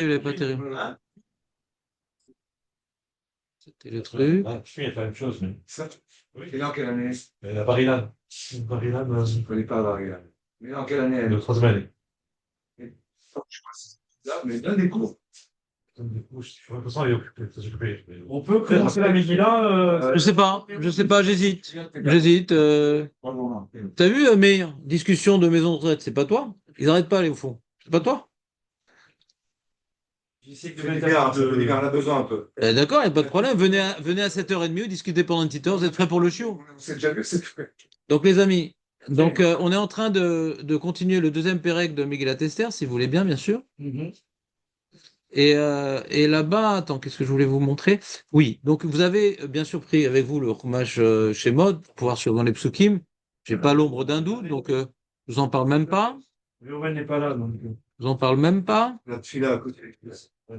il n'est pas terrible. Hein? C'était le truc. Ah, je suis, il y a pas la même chose, mais. Ça, Oui. et en quelle année? Mais la Barilan. Barilan, Je ne connais pas Varian. Mais en quelle année? de troisième année. Je sais pas si c'est là, mais donne des cours. Du coup, je suis l'impression qu'il est occupé. C'est occupé. On peut commencer la Megillah. Je sais pas, j'hésite. J'hésite. T'as vu, Meir, discussion de maison de retraite, c'est pas toi? Ils arrêtent pas aller au fond. C'est pas toi? J'essaie de C'est mettre l'hiver, un c'est l'hiver, on a besoin un peu. D'accord, il n'y a pas de problème. Venez à 7h30, discutez pendant une petite heure, vous êtes prêts pour le chiot. On s'est déjà vu, c'est fait. Donc, les amis, on est en train de continuer le deuxième pérec de Megillat Esther, si vous voulez bien sûr. Et là-bas, attends, qu'est-ce que je voulais vous montrer? Oui, donc vous avez bien sûr pris avec vous le Chumash Shemot pour pouvoir suivre dans les psukim. J'ai pas l'ombre d'un doute, donc je vous en parle même pas. Reuven n'est pas là, donc. Je vous en parle même pas. La fila à côté. Ah,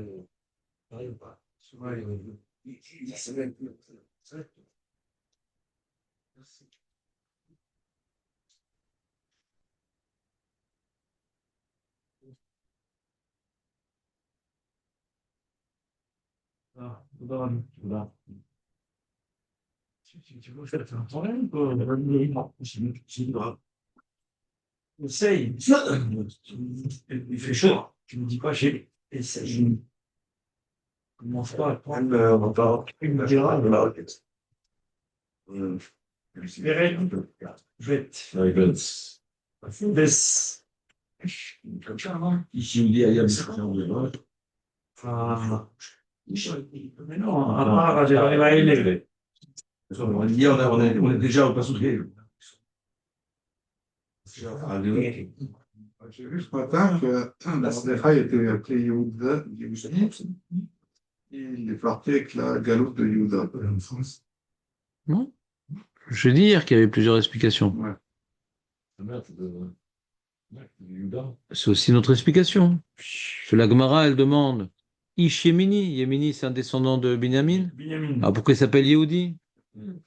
là. Tu veux faire un problème, quoi. Essaye. Il fait chaud. Tu me dis pas, essaye. Commence pas à prendre. Il me dira. Baisse. Comme ça, hein. Ici, il y a ça. Ah. Mais non, j'arrive à élever. On est déjà au Passoudé. J'ai vu ce matin que la Snecha était appelée Yehuda. Il est parti avec la galoute de Yehuda en France. Non? Je dis hier qu'il y avait plusieurs explications. Ouais. C'est aussi notre explication. Que la Gemara, elle demande Ish Yemini. Yemini, c'est un descendant de Binyamin. Ah, pourquoi il s'appelle Yehudi?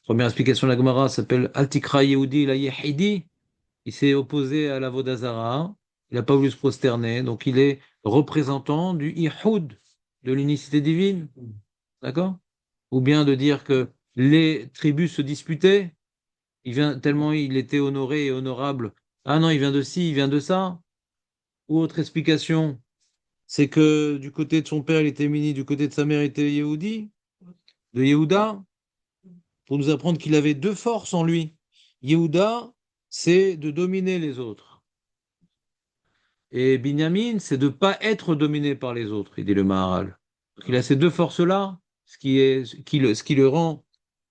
Première explication de la Gemara s'appelle Altikra Yehudi la Yehidi. Il s'est opposé à la Vodazara. Il n'a pas voulu se prosterner. Donc, il est représentant du Ihoud, de l'unicité divine. D'accord? Ou bien de dire que les tribus se disputaient. Tellement il était honoré et honorable. Ah non, il vient de ci, il vient de ça. Ou autre explication, c'est que du côté de son père, il était Mini, du côté de sa mère, il était Yehudi, de Yehuda, pour nous apprendre qu'il avait deux forces en lui. Yehuda, c'est de dominer les autres. Et Binyamin, c'est de ne pas être dominé par les autres, il dit le Maharal. Donc il a ces deux forces-là, ce qui le rend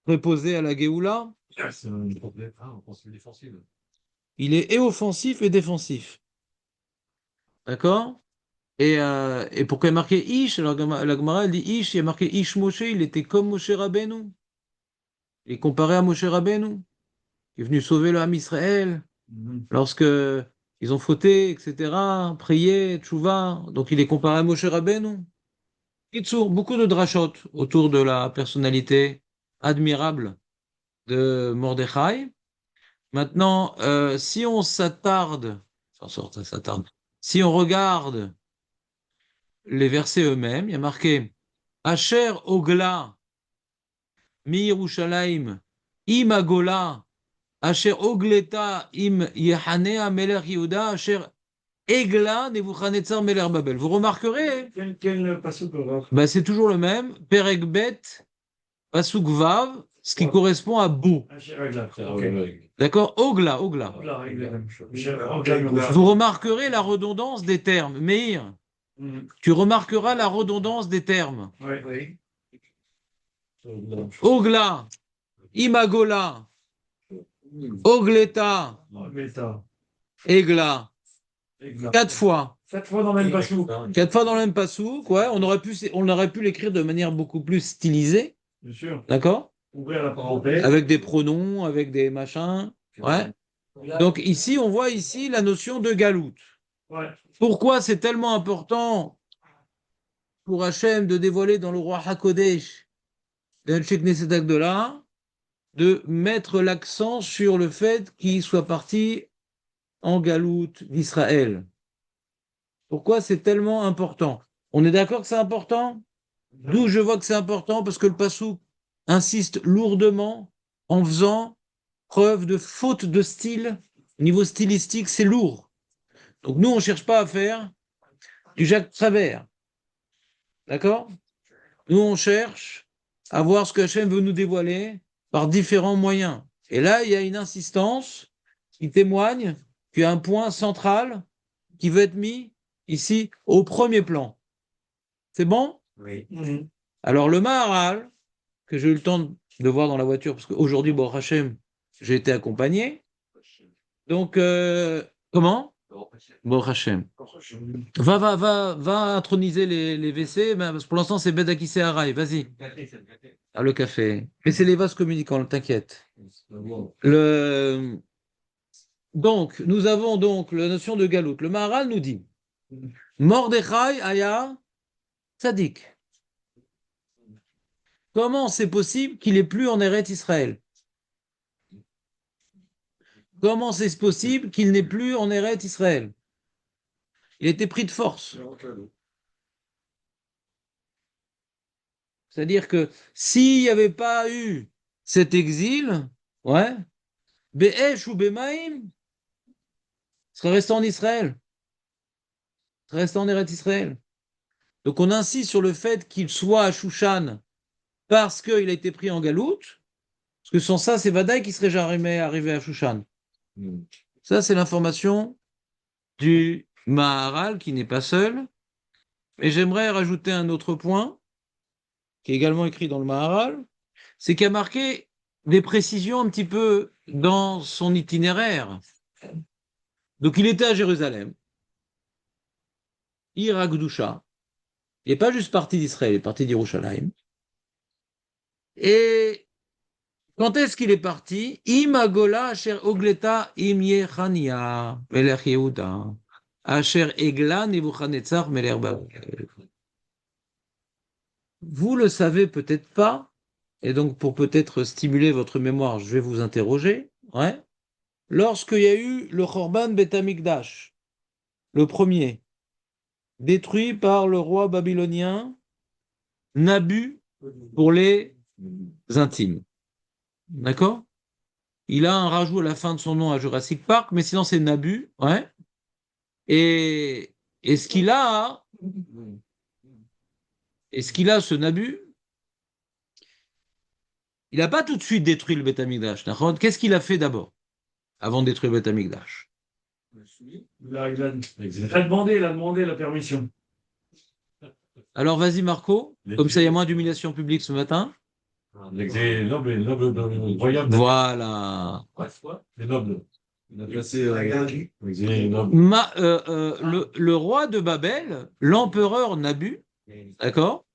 préposé à la Géoula. C'est un problème. Ah, on pense défensif. Il est et offensif et défensif. D'accord? Et pourquoi il y a marqué Ish? Alors la Gemara, elle dit Ish, il y a marqué Ish Moshe, il était comme Moshe Rabbeinu. Il est comparé à Moshe Rabbeinu, qui est venu sauver le Ham Israël lorsque ils ont fauté, etc., prié, tchouva. Donc il est comparé à Moshe Rabbeinu. Kitsour, beaucoup de drachot autour de la personnalité admirable de Mordechai. Maintenant, si on s'attarde, si on regarde les versets eux-mêmes, il y a marqué Asher Ogla mi Yerushalayim im Agola Asher Ogleta im Yehanea Melech Yehuda Asher Egla Nebuchadnezzar Melech Babel. Vous remarquerez, Quel passouk c'est toujours le même, Perek Bet Pasuk Vav, ce qui correspond à Bou. D'accord? Ogla. Vous remarquerez la redondance des termes. Meir, tu remarqueras la redondance des termes. Oui. Ogla, Imagola, Ogleta, Egla. 4 fois. 7 fois dans le même passouk. 4 fois dans le même passouk, ouais. On aurait pu l'écrire de manière beaucoup plus stylisée. Bien sûr. D'accord? Ouvrir la parenthèse. Avec des pronoms, avec des machins. Ouais. Donc ici, on voit ici la notion de galoute. Ouais. Pourquoi c'est tellement important pour Hachem de dévoiler dans le roi HaKodesh, de mettre l'accent sur le fait qu'il soit parti en galoute d'Israël. Pourquoi c'est tellement important? On est d'accord que c'est important? D'où je vois que c'est important, parce que le Passouk insiste lourdement en faisant preuve de faute de style. Au niveau stylistique, c'est lourd. Donc nous, on ne cherche pas à faire du Jacques Travers. D'accord? Nous, on cherche à voir ce que Hachem veut nous dévoiler par différents moyens. Et là, il y a une insistance qui témoigne qu'il y a un point central qui veut être mis ici au premier plan. C'est bon? Oui. Alors, le Maharal, que j'ai eu le temps de voir dans la voiture, parce qu'aujourd'hui, bon, Hachem, j'ai été accompagné. Donc, comment? Bon, Hachem. Va introniser les WC, parce que pour l'instant, c'est Bedakissé Araï, vas-y. Ah, le café. Mais c'est les vases communicants, t'inquiète. Donc, nous avons donc la notion de galout. Le Maharal nous dit Mordechai Aya Tzadik. Comment c'est possible qu'il n'est plus en Eretz Israël? Comment c'est possible qu'il n'est plus en Eretz Israël? Il était pris de force. C'est-à-dire que s'il n'y avait pas eu cet exil, ouais, Be'esh ou Bemaim, il serait resté en Israël. Il serait resté en Eretz Israël. Donc on insiste sur le fait qu'il soit à Shushan parce qu'il a été pris en galoute, parce que sans ça, c'est Vadaï qui serait jamais arrivé à Shushan. Ça, c'est l'information du Maharal qui n'est pas seul. Et j'aimerais rajouter un autre point, qui est également écrit dans le Maharal, c'est qu'il y a marqué des précisions un petit peu dans son itinéraire. Donc il était à Jérusalem, Irakdusha. Il n'est pas juste parti d'Israël, il est parti d'Yerushalayim. Et quand est-ce qu'il est parti? Imagola asher ogleta im Yechania melech Yehuda asher egla Nebuchadnezzar melech Babel. Vous le savez peut-être pas, et donc pour peut-être stimuler votre mémoire, je vais vous interroger. Ouais. Lorsqu'il y a eu le Chorban Bet Amikdash, le premier, détruit par le roi babylonien Nabu pour les intimes. D'accord? Il a un rajout à la fin de son nom à Jurassic Park, mais sinon c'est Nabu. Ouais. Et ce qu'il a, ce Nabu, il n'a pas tout de suite détruit le Beth Amikdash. Qu'est-ce qu'il a fait d'abord, avant de détruire le Beth Amikdash? Il a demandé la permission. Alors vas-y Marco, comme ça il y a moins d'humiliation publique ce matin. Les nobles royaumes. Voilà. Les nobles. Il a placé Les nobles. Le roi de Babel, l'empereur Nabu, d'accord,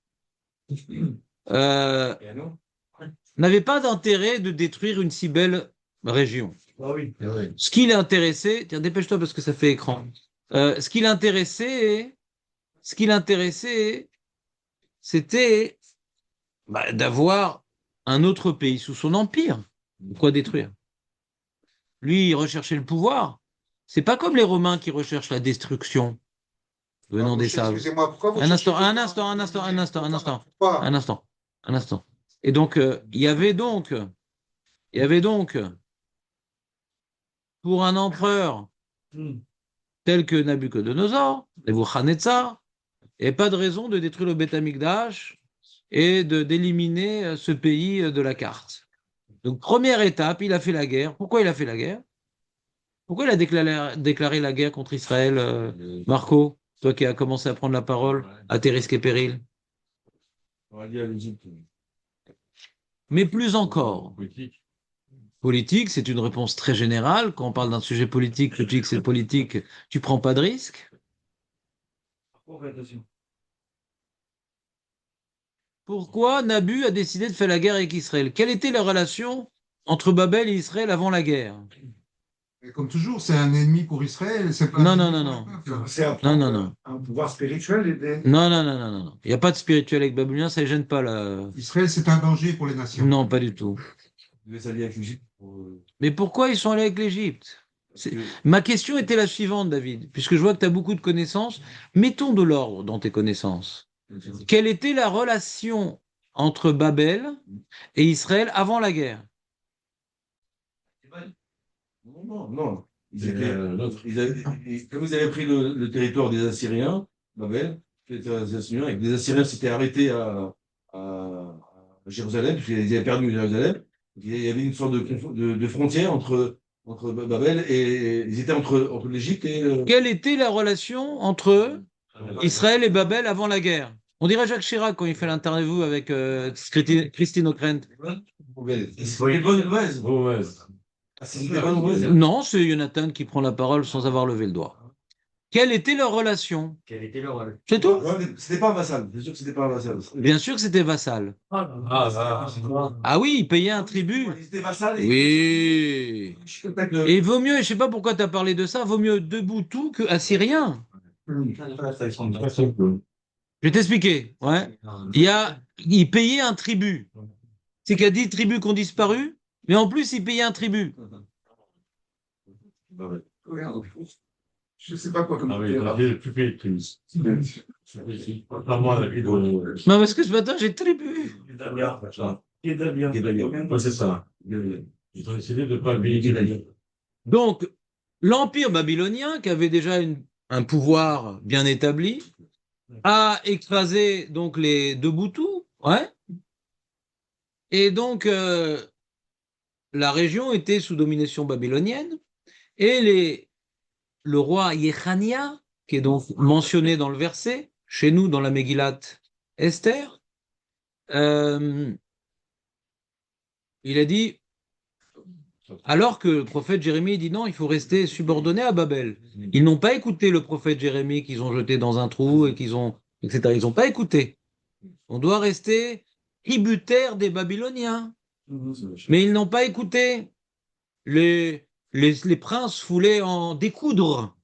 n'avait pas d'intérêt de détruire une si belle région. Ah oui. Ce qui l'intéressait, tiens, dépêche-toi parce que ça fait écran. Ce qui l'intéressait, c'était d'avoir un autre pays sous son empire. Pourquoi détruire? Lui, il recherchait le pouvoir. C'est pas comme les Romains qui recherchent la destruction venant des sables. Excusez-moi, pourquoi vous Un cherchez instant. Et donc, il y avait donc, pour un empereur tel que Nabucodonosor, Nebuchadnezzar, il n'y avait pas de raison de détruire le Beth Amikdash et d'éliminer ce pays de la carte. Donc, première étape, il a fait la guerre. Pourquoi il a fait la guerre? Pourquoi il a déclaré la guerre contre Israël, Marco, toi qui as commencé à prendre la parole à tes risques et périls? Mais plus encore, politique, c'est une réponse très générale. Quand on parle d'un sujet politique, tu dis que c'est politique, tu prends pas de risque. Pourquoi Nabu a décidé de faire la guerre avec Israël? Quelle était la relation entre Babel et Israël avant la guerre? Et comme toujours, c'est un ennemi pour Israël. C'est pas Non, un non, ennemi non, pour non. le peuple. C'est un pouvoir spirituel. Non. Il n'y a pas de spirituel avec Babylonien, ça ne gêne pas là. Israël, c'est un danger pour les nations. Non, pas du tout. Mais pourquoi ils sont allés avec l'Égypte? Ma question était la suivante, David, puisque je vois que tu as beaucoup de connaissances. Mettons de l'ordre dans tes connaissances. Quelle était la relation entre Babel et Israël avant la guerre? Non, non. Comme ils avaient pris le territoire des Assyriens, Babel, les Assyriens, et que les Assyriens s'étaient arrêtés à Jérusalem, parce qu'ils avaient perdu Jérusalem, il y avait une sorte de frontière entre Babel et ils étaient entre l'Égypte et Quelle était la relation entre Israël et Babel avant la guerre? On dirait Jacques Chirac quand il fait l'interview avec Christine O'Krent. C'était bonne ou mauvaise? Mauvaise. C'était bonne ou mauvaise? Non, c'est Jonathan qui prend la parole sans avoir levé le doigt. Quelle était leur relation? Quel était le rôle? C'est tout? Ouais, mais c'était pas un vassal. C'est sûr que c'était pas un vassal. Bien sûr que c'était vassal. Ah oui, ils payaient un tribut. Ils étaient vassals et Oui. je suis content que- Et vaut mieux, je sais pas pourquoi tu as parlé de ça, vaut mieux Deboutou que Assyrien. Je vais t'expliquer. Ouais. Ils payaient un tribut. C'est qu'il y a 10 tribus qui ont disparu, mais en plus, ils payaient un tribut. Je sais pas quoi comme Ah oui, la ville plus pétrise. Contrairement à la ville de... Mais parce que ce matin, j'ai tribut. Ouais, c'est ça. Ils ont décidé de ne pas payer. Donc, l'Empire babylonien, qui avait déjà un pouvoir bien établi, a écrasé donc les deux Boutous, ouais. Et donc, la région était sous domination babylonienne, et le roi Yechania, qui est donc mentionné dans le verset, chez nous dans la Megillat Esther, il a dit, alors que le prophète Jérémie dit non, il faut rester subordonné à Babel. Ils n'ont pas écouté le prophète Jérémie qu'ils ont jeté dans un trou et qu'ils ont, etc. Ils n'ont pas écouté. On doit rester tributaire des Babyloniens. Mais ils n'ont pas écouté. Les princes voulaient en découdre.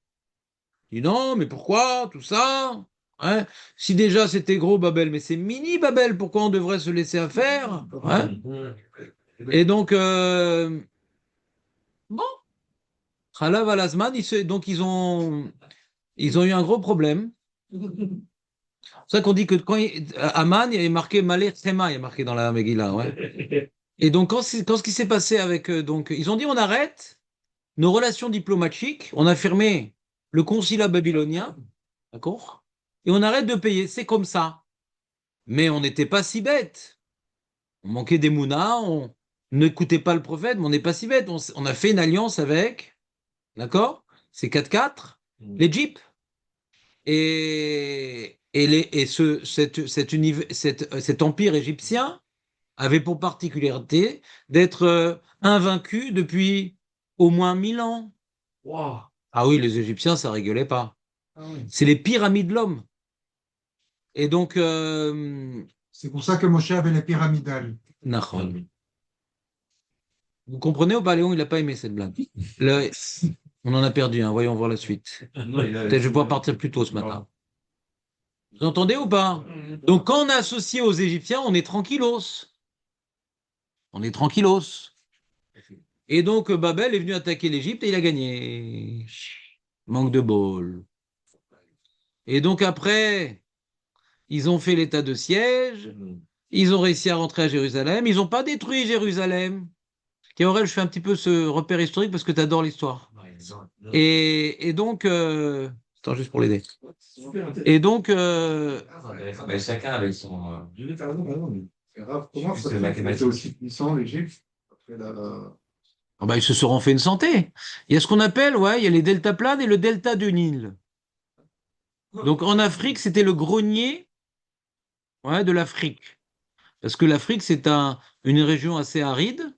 Ils disent non, mais pourquoi tout ça? Hein, si déjà c'était gros Babel, mais c'est mini Babel, pourquoi on devrait se laisser faire? Hein? Et donc, bon, Khalav al-Azman, donc ils ont eu un gros problème. C'est pour ça qu'on dit que quand Aman, il y avait marqué Malé Tsema, il y a marqué dans la Megillah. Ouais. Et donc, quand ce qui s'est passé avec donc, ils ont dit on arrête nos relations diplomatiques, on a fermé le consulat babylonien, d'accord? Et on arrête de payer, c'est comme ça. Mais on n'était pas si bêtes. On manquait des mounas, on n'écoutait pas le prophète, mais on n'est pas si bêtes. On a fait une alliance avec, d'accord? C'est 4-4, l'Égypte. Cet empire égyptien avait pour particularité d'être invaincu depuis au moins 1000 ans. Wow. Ah oui, les Égyptiens, ça rigolait pas. Ah oui. C'est les pyramides de l'homme. Et donc... C'est pour ça que Moshe avait les pyramidales. Nahon. Vous comprenez ou pas, Léon, il n'a pas aimé cette blague. On en a perdu un, voyons voir la suite. Peut-être je vais pouvoir partir plus tôt ce matin. Vous entendez ou pas? Donc quand on est associé aux Égyptiens, on est tranquillos. On est tranquillos. Et donc Babel est venu attaquer l'Égypte et il a gagné. Manque de bol. Et donc après, ils ont fait l'état de siège, ils ont réussi à rentrer à Jérusalem, ils n'ont pas détruit Jérusalem. Aurel, je fais un petit peu ce repère historique parce que tu adores l'histoire. Et donc, attends, juste pour l'aider. Et donc, chacun avec son. C'est grave. Comment ça fait que c'était aussi puissant, l'Égypte? Oh bah, ils se seront fait une santé. Il y a ce qu'on appelle, ouais, il y a les deltas planes et le delta du Nil. Donc en Afrique, c'était le grenier, ouais, de l'Afrique. Parce que l'Afrique, c'est une région assez aride,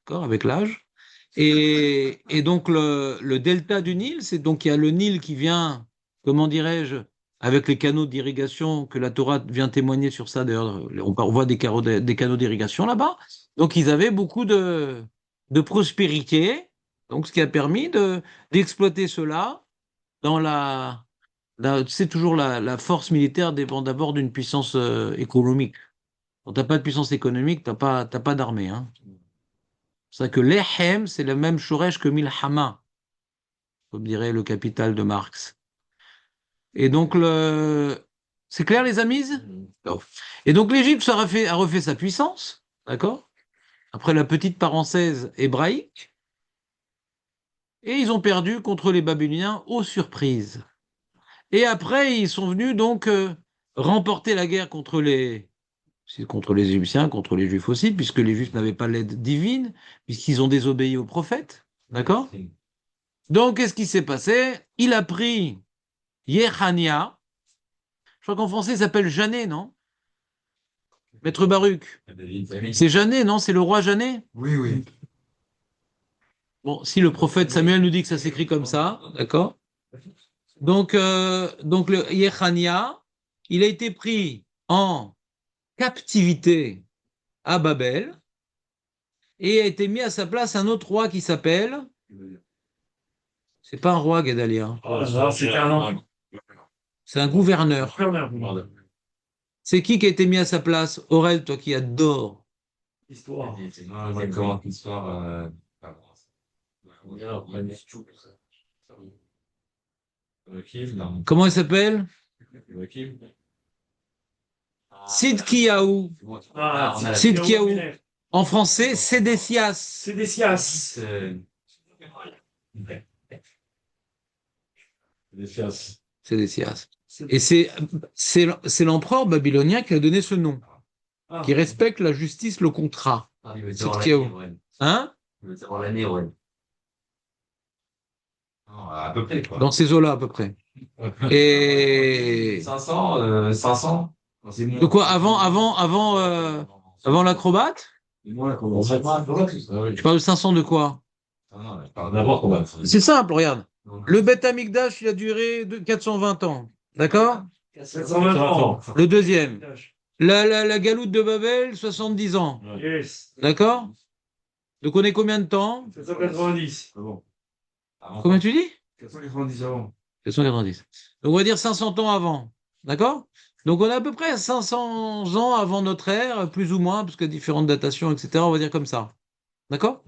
d'accord, avec l'âge. Et donc le delta du Nil, c'est donc il y a le Nil qui vient, comment dirais-je, avec les canaux d'irrigation, que la Torah vient témoigner sur ça. D'ailleurs, on voit des canaux d'irrigation là-bas. Donc ils avaient beaucoup de prospérité, donc ce qui a permis d'exploiter cela c'est toujours la force militaire dépend d'abord d'une puissance économique. Quand t'as pas de puissance économique, t'as pas d'armée, hein. C'est ça que l'Ehem, c'est le même Shoresh que Milhama. comme dirait le Capital de Marx. Et donc, c'est clair, les amis? Non. Et donc, l'Égypte a refait sa puissance, d'accord? Après la petite parenthèse hébraïque. Et ils ont perdu contre les Babyloniens aux surprises. Et après, ils sont venus donc remporter la guerre contre les Égyptiens, contre les Juifs aussi, puisque les Juifs n'avaient pas l'aide divine, puisqu'ils ont désobéi aux prophètes. D'accord? Donc, qu'est-ce qui s'est passé? Il a pris Yechania. Je crois qu'en français, il s'appelle Janet, non? Maître Baruch. C'est Janet, non? C'est le roi Janet? Oui, oui. Bon, si le prophète Samuel nous dit que ça s'écrit comme ça, d'accord? Donc le Yechania, il a été pris en captivité à Babel et a été mis à sa place un autre roi qui s'appelle. C'est pas un roi, Guédalia. C'est un gouverneur. C'est qui a été mis à sa place? Aurel, toi qui adores. Histoire. Comment l'histoire. Comment il s'appelle? Sidkiyahu. Sidkiyahu. En français, Sédécias. Sédécias. Sédécias. Et c'est l'empereur babylonien qui a donné ce nom, qui respecte la justice, le contrat. Sidkiyahu. Hein? L'année, ouais. À peu près, quoi. Dans ces eaux-là, à peu près. Et 500. de quoi? Avant l'acrobate? Tu parles de 500 de quoi? C'est simple, regarde. Le Beth Amikdash, il a duré 420 ans. D'accord? 720 ans. Le deuxième. La galoute de Babel, 70 ans. Yes. D'accord? Donc on est combien de temps? 790. Combien tu dis? 490 avant. 490. Donc on va dire 500 ans avant. D'accord? Donc on est à peu près à 500 ans avant notre ère, plus ou moins, parce qu'il y a différentes datations, etc. On va dire comme ça. D'accord?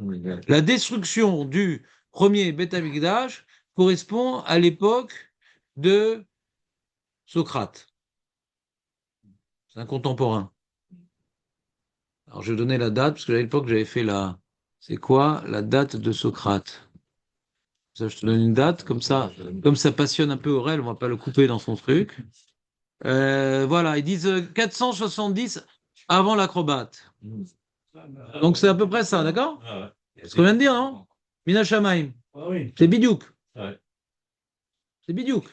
La destruction du premier Beth Amikdash correspond à l'époque de Socrate. C'est un contemporain. Alors je vais donner la date, parce que à l'époque j'avais fait c'est quoi la date de Socrate? Ça, je te donne une date, comme ça passionne un peu Aurel, on va pas le couper dans son truc. Voilà, ils disent 470 avant l'acrobate. Donc c'est à peu près ça, d'accord? C'est ce qu'on vient de dire, non? Mina Shamaim. Ah oui. C'est Bidiouk. Ouais. C'est Bidiouk.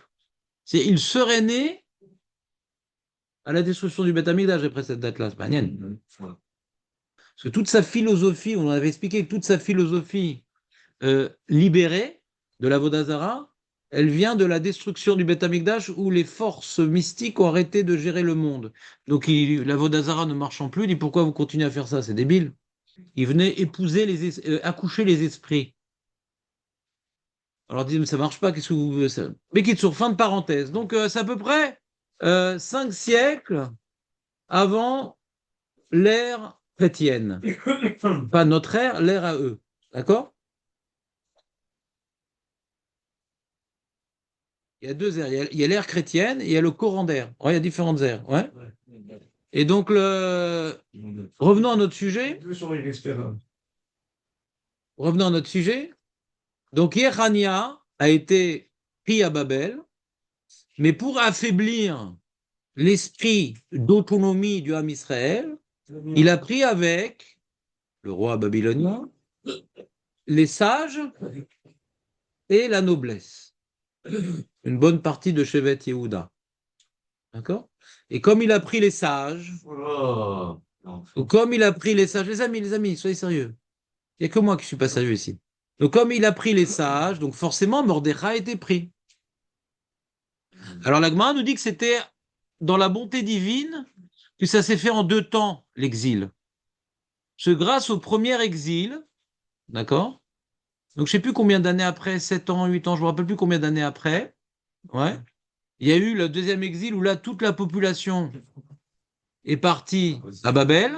Il serait né à la destruction du Beth Amikdash après cette date-là. C'est pas nienne. Parce que toute sa philosophie, on avait expliqué que toute sa philosophie libérée de la Vodazara, elle vient de la destruction du Beth Amikdash où les forces mystiques ont arrêté de gérer le monde. Donc la Vodazara ne marchant plus, il dit pourquoi vous continuez à faire ça? C'est débile. Il venait accoucher les esprits. Alors, disent, mais ça marche pas, qu'est-ce que vous... Mais qui est sur fin de parenthèse. Donc, c'est à peu près 5 siècles avant l'ère chrétienne. Pas notre ère, l'ère à eux. D'accord? Il y a deux ères. Il y a l'ère chrétienne et il y a le Coran d'ère. Ouais, il y a différentes ères. Ouais. Et donc, revenons à notre sujet. Revenons à notre sujet. Donc, Yechania a été pris à Babel, mais pour affaiblir l'esprit d'autonomie du Ham Israël, il a pris avec le roi babylonien les sages et la noblesse. Une bonne partie de Shevet Yehuda. D'accord? Et comme il a pris les sages, les amis, soyez sérieux. Il n'y a que moi qui ne suis pas sérieux ici. Donc, comme il a pris les sages, donc forcément, Mordechai a été pris. Alors, la Gemara nous dit que c'était dans la bonté divine que ça s'est fait en 2 temps, l'exil. Parce que grâce au premier exil, d'accord? Donc, je ne sais plus combien d'années après, 7 ans, 8 ans, je ne me rappelle plus combien d'années après, ouais. Il y a eu le deuxième exil où là, toute la population est partie à Babel.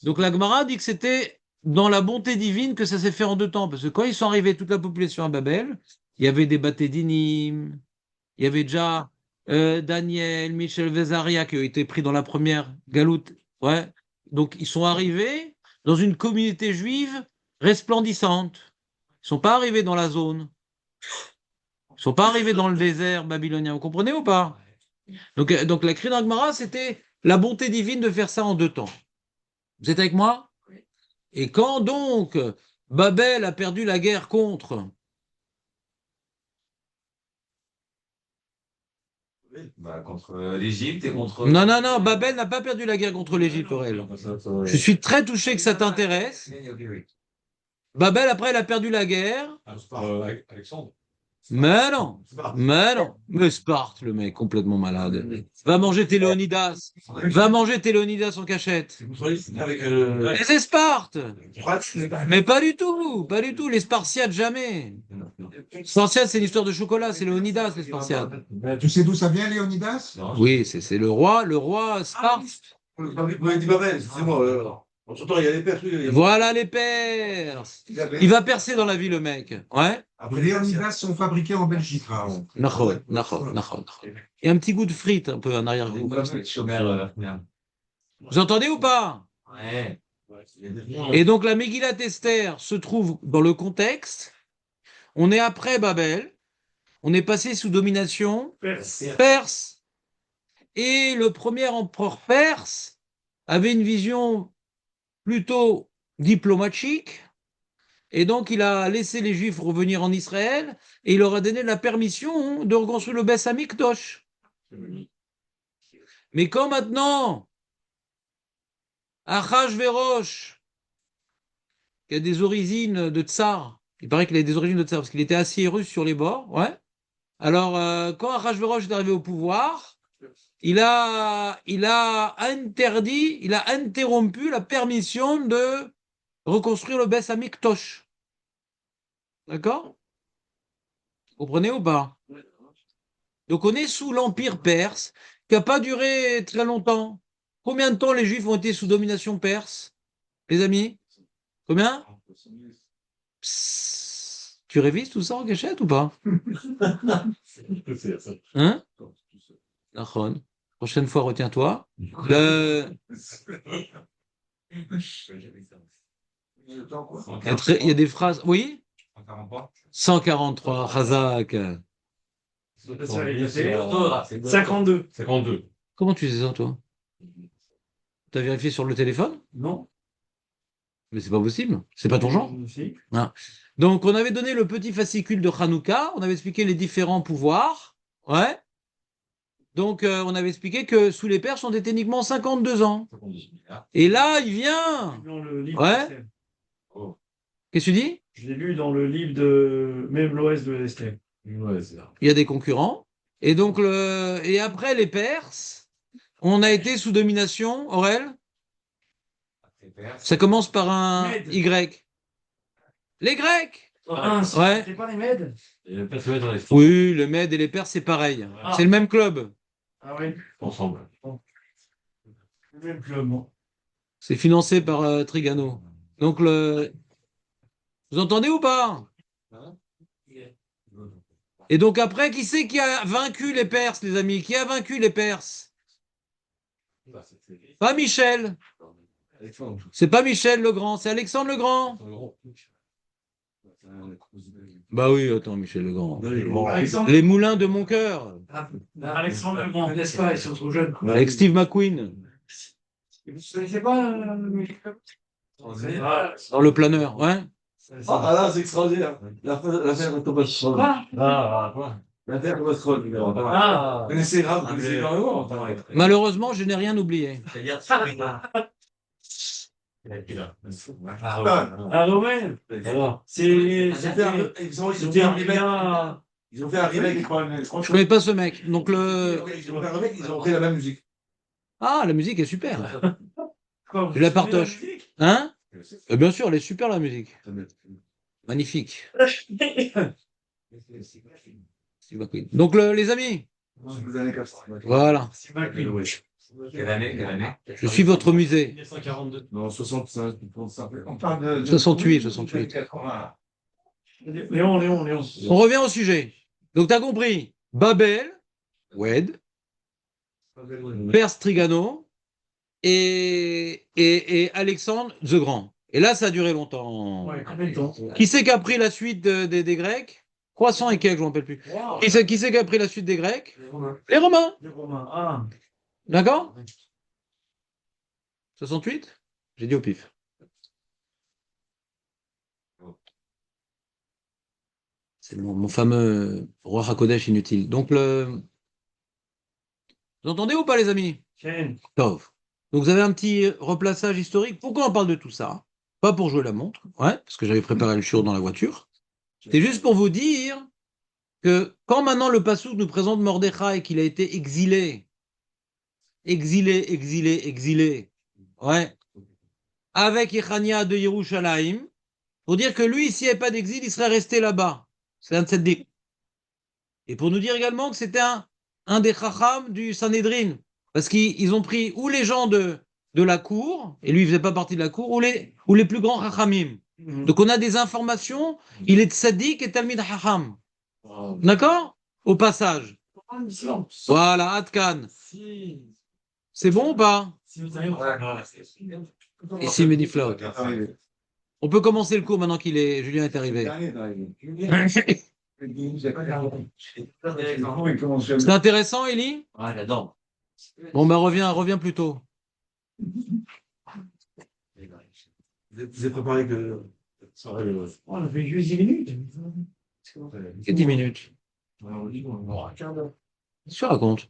Donc la Gemara dit que c'était dans la bonté divine que ça s'est fait en 2 temps. Parce que quand ils sont arrivés, toute la population à Babel, il y avait des Batédinim, il y avait déjà Daniel, Michel Vézaria qui ont été pris dans la première galoute. Ouais. Donc ils sont arrivés dans une communauté juive resplendissante. Ils sont pas arrivés dans la zone. Ils sont pas arrivés dans le désert babylonien. Vous comprenez ou pas? Donc la cri d'Agmara, c'était la bonté divine de faire ça en 2 temps. Vous êtes avec moi? Et quand donc Babel a perdu la guerre contre... Bah, contre l'Égypte et contre. Non, non, non, Babel n'a pas perdu la guerre contre l'Égypte, Aurel. Je suis très touché que ça t'intéresse. Oui. Babel, après, elle a perdu la guerre. Alexandre. Mais non, mais non. Mais Sparte, le mec, complètement malade. Va manger tes Léonidas. Va manger tes Léonidas en cachette. Avec, Et c'est Sparte. Mais pas du tout, pas du tout. Les Spartiates, jamais. Spartiates, c'est l'histoire de chocolat, c'est Léonidas, les Spartiates. Tu sais d'où ça vient, Léonidas? Oui, c'est le roi Sparte. vous m'avez dit Babel, excusez-moi. Entre-temps, il y a les Perses. Voilà les Perses. Il va percer dans la vie, le mec. Ouais. Les Léonidas sont fabriqués en Belgique. Nachon. Il y a un petit goût de frites un peu en arrière-goût. Vous entendez ou pas? Ouais. Et donc la Megillat Esther se trouve dans le contexte. On est après Babel. On est passé sous domination perse. Et le premier empereur perse avait une vision plutôt diplomatique. Et donc, il a laissé les Juifs revenir en Israël et il leur a donné la permission de reconstruire le Beth Amikdosh. Mais quand maintenant, Achashverosh, qui a des origines de tsar, il paraît qu'il a des origines de tsar parce qu'il était assis russe sur les bords, ouais. Alors, quand Achashverosh est arrivé au pouvoir, il a interdit, il a interrompu la permission de reconstruire le Beth Amikdosh. D'accord? Vous comprenez ou pas? Donc on est sous l'Empire perse, qui n'a pas duré très longtemps. Combien de temps les Juifs ont été sous domination perse, les amis? Combien? Psst. Tu révises tout ça en cachette ou pas? Hein? Nachon. Prochaine fois, retiens-toi. Il y a des phrases. Oui? 143, Chazak. 52. 52. Comment tu sais ça, toi? T'as vérifié sur le téléphone? Non? Mais c'est pas possible. C'est pas ton genre. Si. Ah. Donc, on avait donné le petit fascicule de Hanouka. On avait expliqué les différents pouvoirs. Ouais. Donc, on avait expliqué que sous les Perses, on était uniquement 52 ans. Et là, il vient. Dans le livre Ouais. d'Esther. Qu'est-ce que tu dis? Je l'ai lu dans le livre de même l'Ouest de Esther. Ouais, c'est ça. Il y a des concurrents. Et donc, et après les Perses, on a été sous domination, Aurel. Ça commence par un Mèdes. Y. Les Grecs! Ah, Ouais. c'est pas les Mèdes? Et le père se met dans les Oui, le Mèdes et les Perses, c'est pareil. Ah. C'est le même club. Ah oui, ensemble. le même club. Bon. C'est financé par Trigano. Donc, vous entendez ou pas? Et donc après, qui c'est qui a vaincu les Perses, les amis? Qui a vaincu les Perses? Pas Michel. C'est pas Michel le Grand, c'est Alexandre le Grand. Bah oui, attends, Michel le Grand. Alexandre, Les moulins de mon cœur. Alexandre le Grand, n'est-ce pas? Ils sont trop jeunes. Avec Steve McQueen. Vous ne connaissez pas Dans le planeur, ouais. Ah là, c'est extraordinaire. L'affaire Thomas Stroll. L'affaire Thomas Stroll. Ah, Vous connaissez Rav, vous connaissez énormément. Malheureusement, je n'ai rien oublié. C'est-à-dire. ah, Romain. C'est. Ils ont fait un remake. Ils ont fait un remake. Je connais pas ce mec. Donc Ils ont fait un remake, ils ont fait la même musique. Ah, la musique est super. Je la partage. Hein? Bien sûr, elle est super la musique. Magnifique. Steve McQueen. Donc les amis, Les années 80. Voilà. C'est McQueen. Quelle année? Quelle année? Je suis votre musée. 1942. Non, 65, 35. On parle de 68, 68. 80. Léon. On revient au sujet. Donc, tu as compris. Babel, Wed, Perse Trigano et Alexandre the Grand. Et là, ça a duré longtemps. Ouais, combien de temps? Qui c'est qui a pris la suite des Grecs? 300 et quelques, je ne me rappelle plus. Wow. Qui c'est qui a pris la suite des Grecs? Les Romains. Les Romains. Les Romains. Ah. D'accord? 68? J'ai dit au pif. C'est mon fameux roi Hakodesh inutile. Donc, vous entendez ou pas, les amis? Tiens. Tov. Donc, vous avez un petit replaçage historique. Pourquoi on parle de tout ça? Pas pour jouer la montre, ouais, parce que j'avais préparé le show dans la voiture. C'est juste pour vous dire que quand maintenant le Passouk nous présente Mordechai qu'il a été exilé, ouais, avec Yechania de Yerushalayim, pour dire que lui, s'il n'y avait pas d'exil, il serait resté là-bas. C'est un tzeddik. Et pour nous dire également que c'était un des chacham du Sanhedrin, parce qu'ils ont pris ou les gens de la cour, et lui, il ne faisait pas partie de la cour, ou les plus grands chachamim. Donc on a des informations, il est tzaddik et talmid chacham. D'accord? Au passage. Voilà, Atkan. C'est bon ou pas? Ici, Mediflaut. On peut commencer le cours maintenant Julien est arrivé. C'est intéressant, Eli? Ouais, j'adore. Bon, bah reviens plus tôt. Vous avez préparé que. On a fait juste 10 minutes. Que 10 minutes. Un quart d'heure. Qu'est-ce que tu racontes?